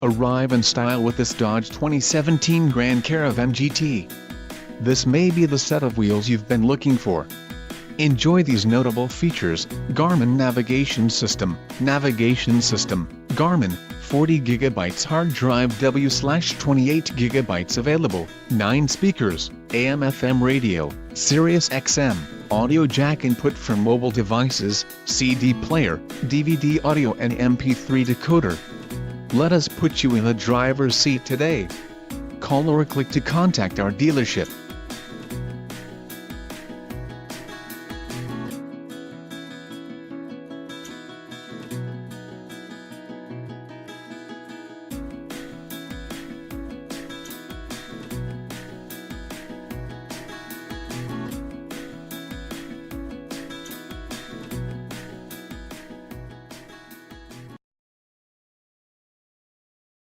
Arrive in style with this Dodge 2017 Grand Caravan GT. This may be the set of wheels you've been looking for. Enjoy these notable features: Garmin Navigation System, Garmin, 40 GB hard drive W/28 GB available, 9 speakers, AM/FM radio, Sirius XM, audio jack input for mobile devices, CD player, DVD audio and MP3 decoder. Let us put you in the driver's seat today. Call or click to contact our dealership.